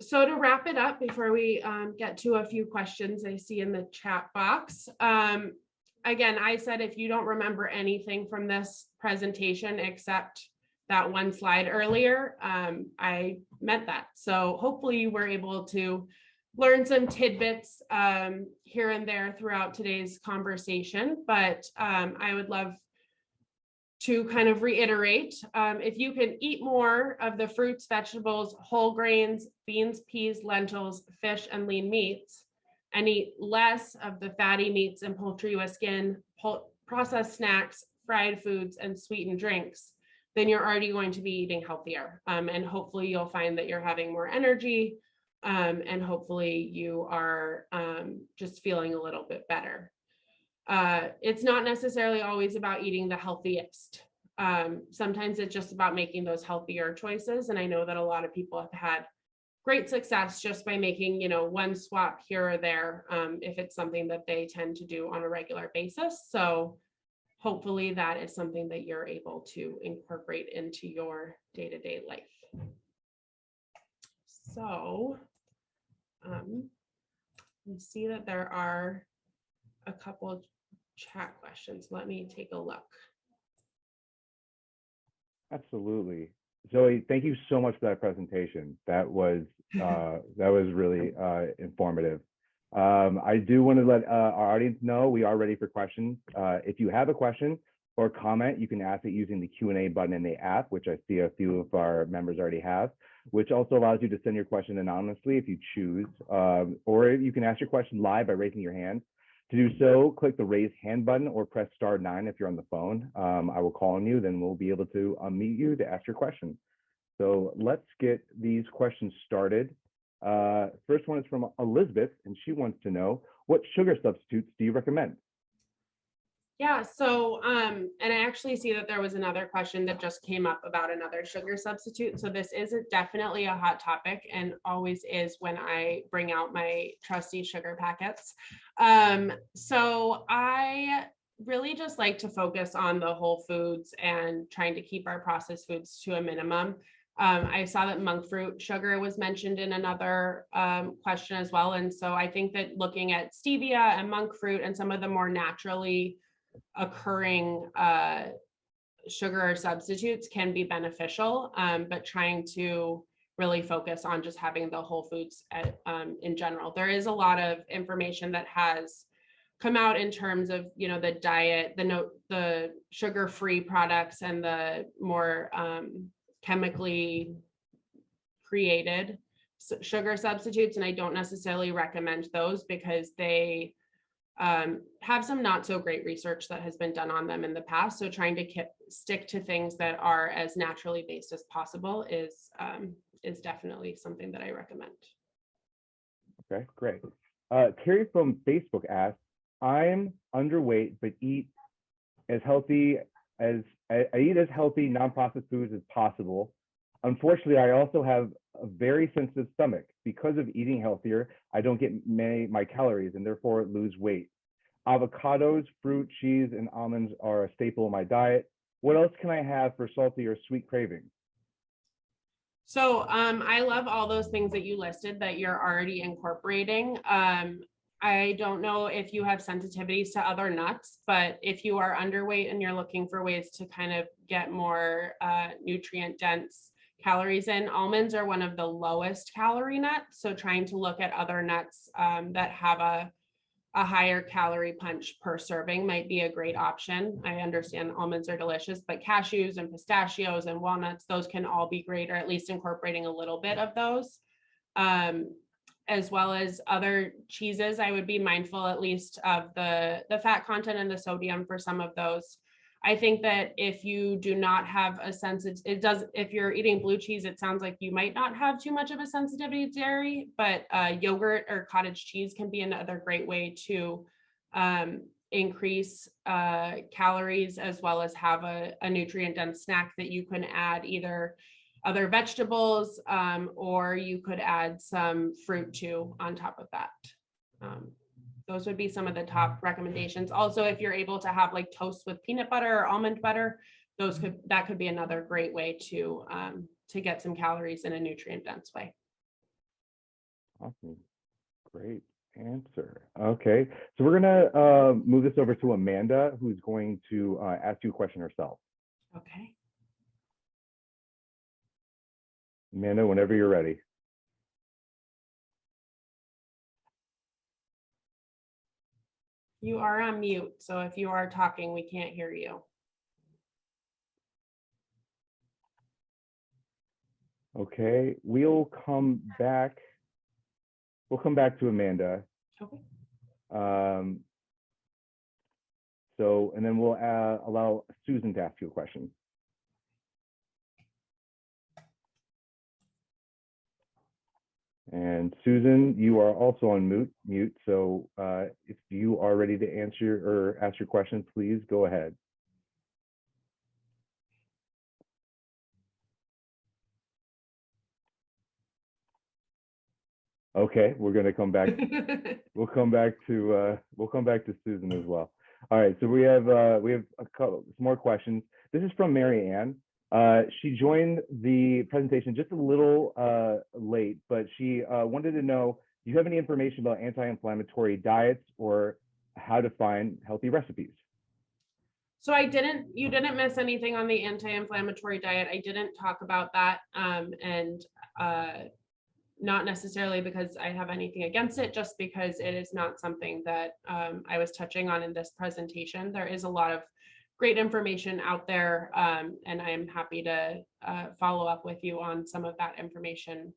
So to wrap it up, before we get to a few questions I see in the chat box, again, I said if you don't remember anything from this presentation except that one slide earlier, I meant that. So hopefully you were able to learn some tidbits here and there throughout today's conversation, but I would love to kind of reiterate, if you can eat more of the fruits, vegetables, whole grains, beans, peas, lentils, fish, and lean meats, and eat less of the fatty meats and poultry with skin, processed snacks, fried foods, and sweetened drinks, then you're already going to be eating healthier. And hopefully you'll find that you're having more energy, and hopefully you are just feeling a little bit better. It's not necessarily always about eating the healthiest. Sometimes it's just about making those healthier choices. And I know that a lot of people have had great success just by making, one swap here or there, if it's something that they tend to do on a regular basis. So hopefully that is something that you're able to incorporate into your day-to-day life. So we see that there are a couple of chat questions. Let me take a look. Absolutely. Zoe, thank you so much for that presentation. That was really informative. I do want to let our audience know we are ready for questions. If you have a question, or comment, you can ask it using the Q&A button in the app, which I see a few of our members already have, which also allows you to send your question anonymously if you choose, or you can ask your question live by raising your hand. To do so, click the raise hand button or press *9 if you're on the phone. I will call on you, then we'll be able to unmute you to ask your question. So let's get these questions started. First one is from Elizabeth, and she wants to know, what sugar substitutes do you recommend? Yeah, so, and I actually see that there was another question that just came up about another sugar substitute. So this is definitely a hot topic and always is when I bring out my trusty sugar packets. So I really just like to focus on the whole foods and trying to keep our processed foods to a minimum. I saw that monk fruit sugar was mentioned in another question as well. And so I think that looking at stevia and monk fruit and some of the more naturally occurring sugar substitutes can be beneficial, but trying to really focus on just having the whole foods in general. There is a lot of information that has come out in terms of, you know, the diet, the sugar-free products and the more chemically created sugar substitutes. And I don't necessarily recommend those because they have some not so great research that has been done on them in the past. So trying to stick to things that are as naturally based as possible is definitely something that I recommend. Okay, great. Carrie from Facebook asks, I'm underweight, but eat as healthy, non-processed foods as possible. Unfortunately, I also have a very sensitive stomach. Because of eating healthier, I don't get my calories and therefore lose weight. Avocados, fruit, cheese, and almonds are a staple in my diet. What else can I have for salty or sweet cravings? So I love all those things that you listed that you're already incorporating. I don't know if you have sensitivities to other nuts, but if you are underweight and you're looking for ways to kind of get more nutrient dense calories in, almonds are one of the lowest calorie nuts. So trying to look at other nuts that have a higher calorie punch per serving might be a great option. I understand almonds are delicious, but cashews and pistachios and walnuts, those can all be great, or at least incorporating a little bit of those. As well as other cheeses, I would be mindful at least of the fat content and the sodium for some of those. I think that if you do not have a if you're eating blue cheese, it sounds like you might not have too much of a sensitivity to dairy, but yogurt or cottage cheese can be another great way to increase calories, as well as have a nutrient dense snack that you can add either other vegetables, or you could add some fruit too on top of that. Those would be some of the top recommendations. Also, if you're able to have like toast with peanut butter or almond butter, that could be another great way to get some calories in a nutrient dense way. Awesome, great answer. Okay, so we're gonna move this over to Amanda, who's going to ask you a question herself. Okay. Amanda, whenever you're ready. You are on mute, so if you are talking, we can't hear you. Okay, we'll come back to Amanda. Okay. So, and then we'll allow Susan to ask you a question. And Susan, you are also on mute. So if you are ready to answer or ask your question, please go ahead. Okay, we're going to come back. We'll come back to Susan as well. All right, so we have a couple some more questions. This is from Marianne. She joined the presentation just a little late, but she wanted to know, do you have any information about anti-inflammatory diets or how to find healthy recipes? So you didn't miss anything on the anti-inflammatory diet. I didn't talk about that, and not necessarily because I have anything against it, just because it is not something that I was touching on in this presentation. There is a lot of great information out there. And I'm happy to follow up with you on some of that information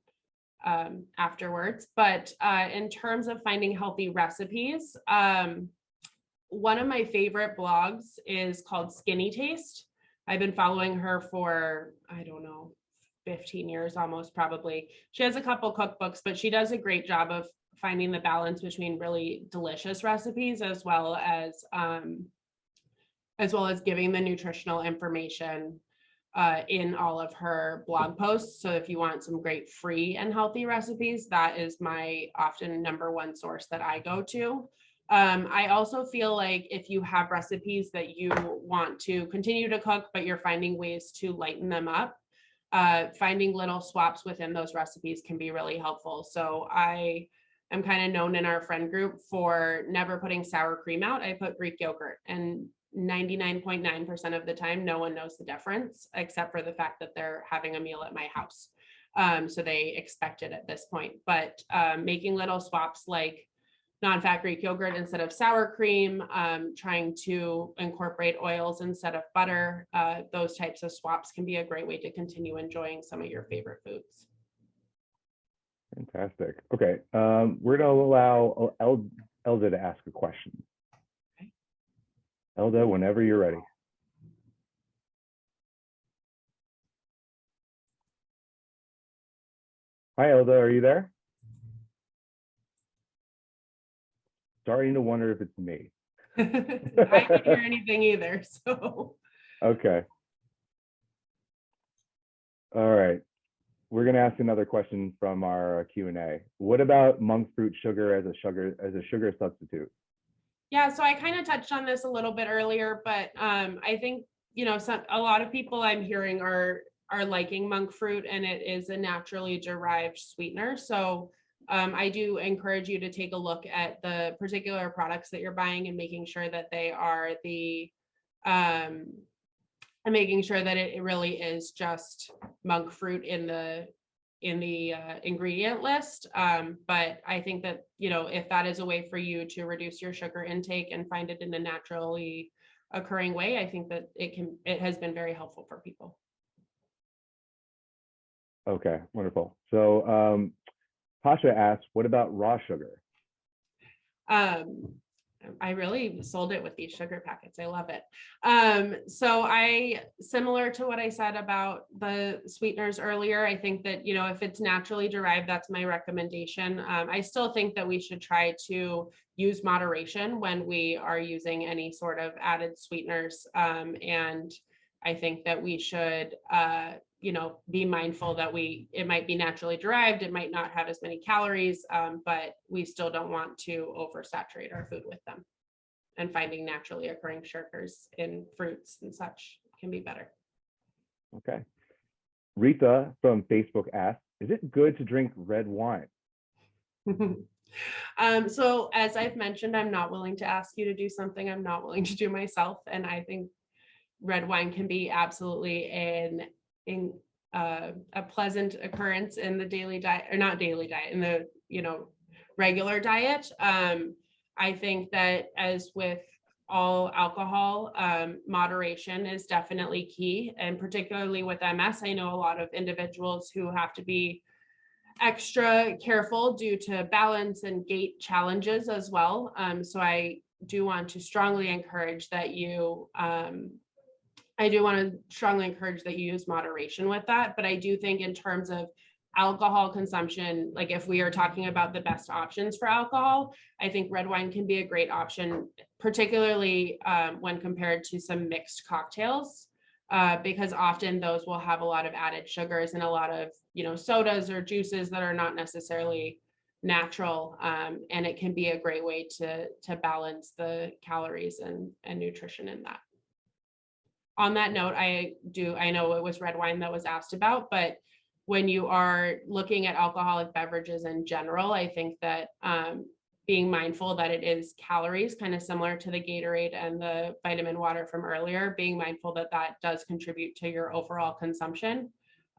afterwards. But in terms of finding healthy recipes, one of my favorite blogs is called Skinny Taste. I've been following her for, I don't know, 15 years almost, probably. She has a couple cookbooks, but she does a great job of finding the balance between really delicious recipes as well as giving the nutritional information in all of her blog posts. So if you want some great free and healthy recipes, that is my often number one source that I go to. I also feel like if you have recipes that you want to continue to cook, but you're finding ways to lighten them up, finding little swaps within those recipes can be really helpful. So I am kind of known in our friend group for never putting sour cream out. I put Greek yogurt, and 99.9% of the time, no one knows the difference, except for the fact that they're having a meal at my house. So they expect it at this point. But making little swaps like non-fat Greek yogurt instead of sour cream, trying to incorporate oils instead of butter, those types of swaps can be a great way to continue enjoying some of your favorite foods. Fantastic. Okay, we're going to allow Elda to ask a question. Okay. Elda, whenever you're ready. Hi, Elda, are you there? Starting to wonder if it's me. I can't hear anything either, so. Okay. All right. We're going to ask another question from our Q&A. What about monk fruit sugar as a sugar substitute? Yeah, so I kind of touched on this a little bit earlier, but I think, you know, a lot of people I'm hearing are liking monk fruit, and it is a naturally derived sweetener. So I do encourage you to take a look at the particular products that you're buying and making sure that they are and making sure that it really is just monk fruit in the ingredient list. But I think that, you know, if that is a way for you to reduce your sugar intake and find it in a naturally occurring way, I think that it has been very helpful for people. Okay, wonderful. So Pasha asked, what about raw sugar? I really sold it with these sugar packets. I love it. So similar to what I said about the sweeteners earlier, I think that, you know, if it's naturally derived, that's my recommendation. I still think that we should try to use moderation when we are using any sort of added sweeteners. And I think that we should, you know, be mindful that it might be naturally derived, it might not have as many calories, but we still don't want to oversaturate our food with them. And finding naturally occurring sugars in fruits and such can be better. Okay. Rita from Facebook asked, is it good to drink red wine? So as I've mentioned, I'm not willing to ask you to do something I'm not willing to do myself. And I think red wine can be absolutely a pleasant occurrence in the daily diet, or not daily diet, in the, you know, regular diet. I think that as with all alcohol, moderation is definitely key. And particularly with MS, I know a lot of individuals who have to be extra careful due to balance and gait challenges as well. So I do want to strongly encourage that you use moderation with that. But I do think in terms of alcohol consumption, like if we are talking about the best options for alcohol, I think red wine can be a great option, particularly when compared to some mixed cocktails, because often those will have a lot of added sugars and a lot of, you know, sodas or juices that are not necessarily natural, and it can be a great way to balance the calories and nutrition in that. On that note, I know it was red wine that was asked about, but when you are looking at alcoholic beverages in general, I think that being mindful that it is calories, kind of similar to the Gatorade and the vitamin water from earlier, being mindful that that does contribute to your overall consumption.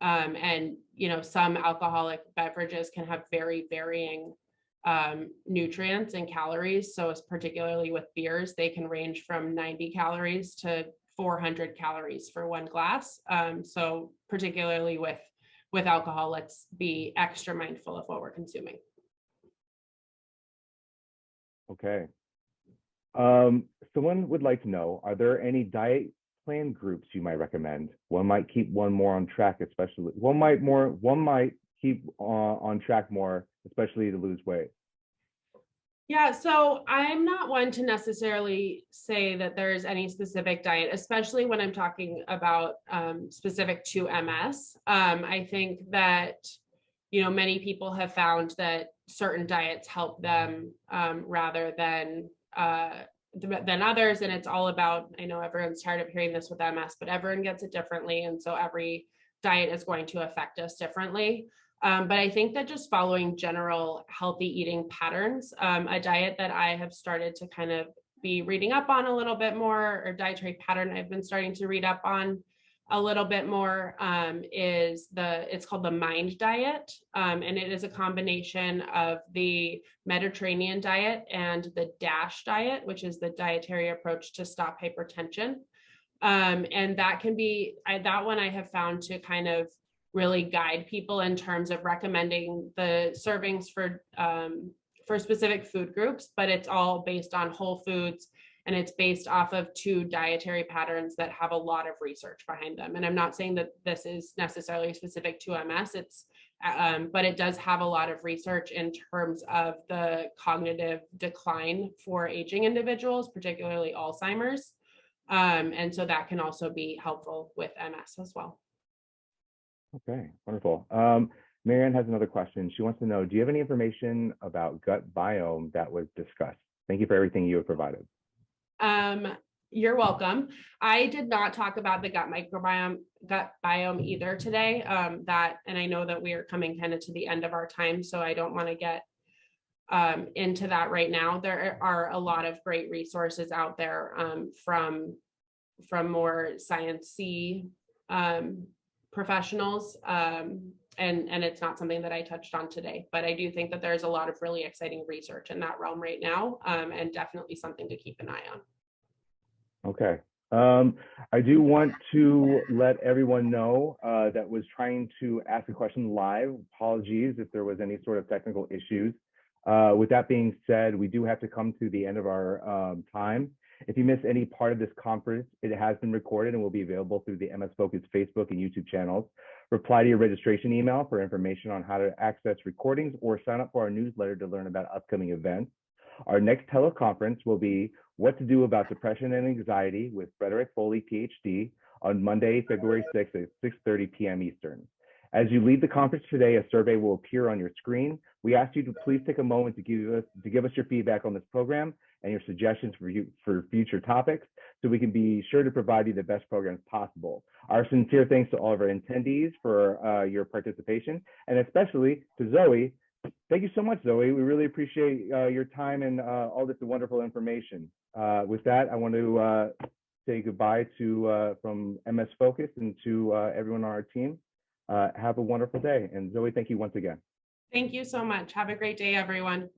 And, you know, some alcoholic beverages can have very varying nutrients and calories. So particularly with beers, they can range from 90 calories to 400 calories for one glass. So particularly with alcohol, let's be extra mindful of what we're consuming. Okay. Someone would like to know, are there any diet plan groups you might recommend? One might keep one more on track, especially one might keep on track more, especially to lose weight. Yeah, so I'm not one to necessarily say that there's any specific diet, especially when I'm talking about specific to MS. I think that, many people have found that certain diets help them rather than others. And it's all about, I know everyone's tired of hearing this with MS, but everyone gets it differently. And so every diet is going to affect us differently. But I think that just following general healthy eating patterns, a diet that I have started to kind of be reading up on a little bit more, or dietary pattern I've been starting to read up on a little bit more, it's called the MIND diet. And it is a combination of the Mediterranean diet and the DASH diet, which is the dietary approach to stop hypertension. And that can be, that one I have found to kind of really guide people in terms of recommending the servings for specific food groups, but it's all based on whole foods, and it's based off of 2 dietary patterns that have a lot of research behind them. And I'm not saying that this is necessarily specific to MS, but it does have a lot of research in terms of the cognitive decline for aging individuals, particularly Alzheimer's. And so that can also be helpful with MS as well. Okay, wonderful. Marianne has another question. She wants to know, do you have any information about gut biome that was discussed? Thank you for everything you have provided. You're welcome. I did not talk about the gut biome either today. And I know that we are coming kind of to the end of our time, so I don't want to get into that right now. There are a lot of great resources out there from more science-y professionals, and it's not something that I touched on today, but I do think that there's a lot of really exciting research in that realm right now, and definitely something to keep an eye on. Okay. I do want to let everyone know that was trying to ask a question live. Apologies if there was any sort of technical issues. With that being said, we do have to come to the end of our time. If you missed any part of this conference, it has been recorded and will be available through the MS Focus Facebook and YouTube channels. Reply to your registration email for information on how to access recordings, or sign up for our newsletter to learn about upcoming events. Our next teleconference will be What to Do About Depression and Anxiety with Frederick Foley, PhD, on Monday, February 6th at 6:30 p.m. Eastern. As you leave the conference today, a survey will appear on your screen. We ask you to please take a moment to give us your feedback on this program and your suggestions for future topics, so we can be sure to provide you the best programs possible. Our sincere thanks to all of our attendees for your participation, and especially to Zoe. Thank you so much, Zoe. We really appreciate your time and all this wonderful information. With that, I want to say goodbye to from MS Focus and to everyone on our team. Have a wonderful day. And Zoe, thank you once again. Thank you so much. Have a great day, everyone.